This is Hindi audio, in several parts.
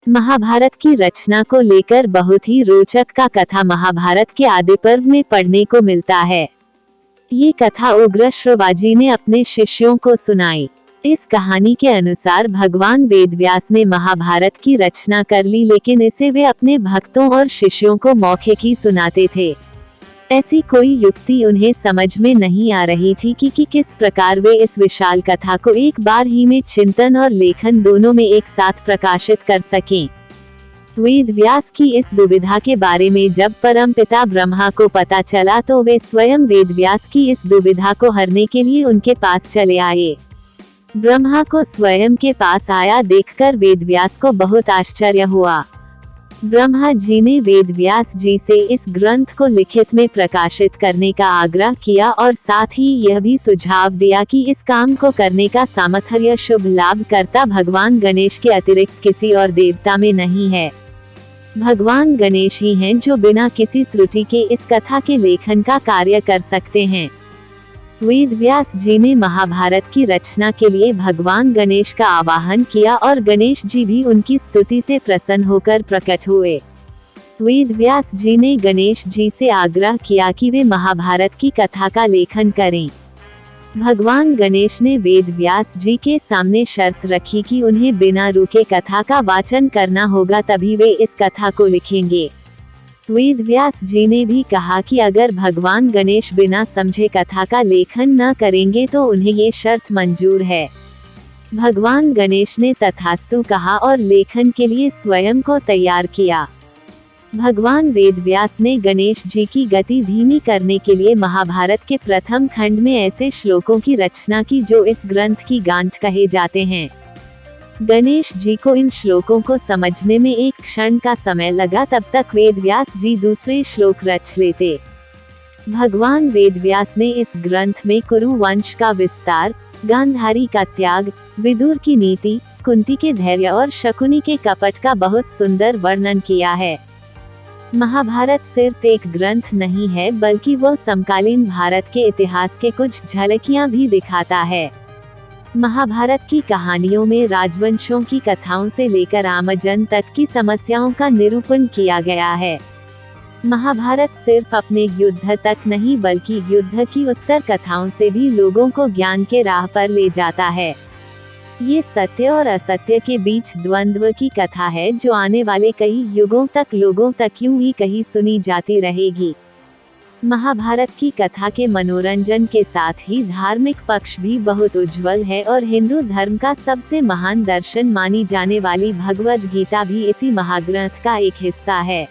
महाभारत की रचना को लेकर बहुत ही रोचक का कथा महाभारत के आदि पर्व में पढ़ने को मिलता है। ये कथा उग्र श्रवाजी ने अपने शिष्यों को सुनाई। इस कहानी के अनुसार भगवान वेदव्यास ने महाभारत की रचना कर ली, लेकिन इसे वे अपने भक्तों और शिष्यों को मौखिक ही सुनाते थे। ऐसी कोई युक्ति उन्हें समझ में नहीं आ रही थी कि किस प्रकार वे इस विशाल कथा को एक बार ही में चिंतन और लेखन दोनों में एक साथ प्रकाशित कर सकें। वेदव्यास की इस दुविधा के बारे में जब परमपिता ब्रह्मा को पता चला तो वे स्वयं वेदव्यास की इस दुविधा को हरने के लिए उनके पास चले आए। ब्रह्मा को स्वयं के पास आया देखकर वेदव्यास को बहुत आश्चर्य हुआ। ब्रह्मा जी ने वेदव्यास जी से इस ग्रंथ को लिखित में प्रकाशित करने का आग्रह किया और साथ ही यह भी सुझाव दिया कि इस काम को करने का सामर्थ्य शुभ लाभ करता भगवान गणेश के अतिरिक्त किसी और देवता में नहीं है। भगवान गणेश ही हैं जो बिना किसी त्रुटि के इस कथा के लेखन का कार्य कर सकते हैं। वेदव्यास जी ने महाभारत की रचना के लिए भगवान गणेश का आवाहन किया और गणेश जी भी उनकी स्तुति से प्रसन्न होकर प्रकट हुए। वेदव्यास जी ने गणेश जी से आग्रह किया कि वे महाभारत की कथा का लेखन करें। भगवान गणेश ने वेदव्यास जी के सामने शर्त रखी कि उन्हें बिना रुके कथा का वाचन करना होगा, तभी वे इस कथा को लिखेंगे। वेदव्यास जी ने भी कहा कि अगर भगवान गणेश बिना समझे कथा का लेखन न करेंगे तो उन्हें ये शर्त मंजूर है। भगवान गणेश ने तथास्तु कहा और लेखन के लिए स्वयं को तैयार किया। भगवान वेदव्यास ने गणेश जी की गति धीमी करने के लिए महाभारत के प्रथम खंड में ऐसे श्लोकों की रचना की जो इस ग्रंथ की गांठ कहे जाते हैं। गणेश जी को इन श्लोकों को समझने में एक क्षण का समय लगा, तब तक वेदव्यास जी दूसरे श्लोक रच लेते। भगवान वेदव्यास ने इस ग्रंथ में कुरु वंश का विस्तार, गांधारी का त्याग, विदुर की नीति, कुंती के धैर्य और शकुनी के कपट का बहुत सुंदर वर्णन किया है। महाभारत सिर्फ एक ग्रंथ नहीं है, बल्कि वो समकालीन भारत के इतिहास के कुछ झलकियां भी दिखाता है। महाभारत की कहानियों में राजवंशों की कथाओं से लेकर आमजन तक की समस्याओं का निरूपण किया गया है। महाभारत सिर्फ अपने युद्ध तक नहीं बल्कि युद्ध की उत्तर कथाओं से भी लोगों को ज्ञान के राह पर ले जाता है। ये सत्य और असत्य के बीच द्वंद्व की कथा है जो आने वाले कई युगों तक लोगों तक यूं ही कहीं सुनी जाती रहेगी। महाभारत की कथा के मनोरंजन के साथ ही धार्मिक पक्ष भी बहुत उज्जवल है और हिंदू धर्म का सबसे महान दर्शन मानी जाने वाली भगवद गीता भी इसी महाग्रंथ का एक हिस्सा है।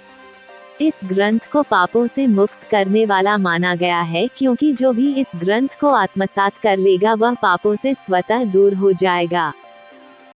इस ग्रंथ को पापों से मुक्त करने वाला माना गया है, क्योंकि जो भी इस ग्रंथ को आत्मसात कर लेगा वह पापों से स्वतः दूर हो जाएगा।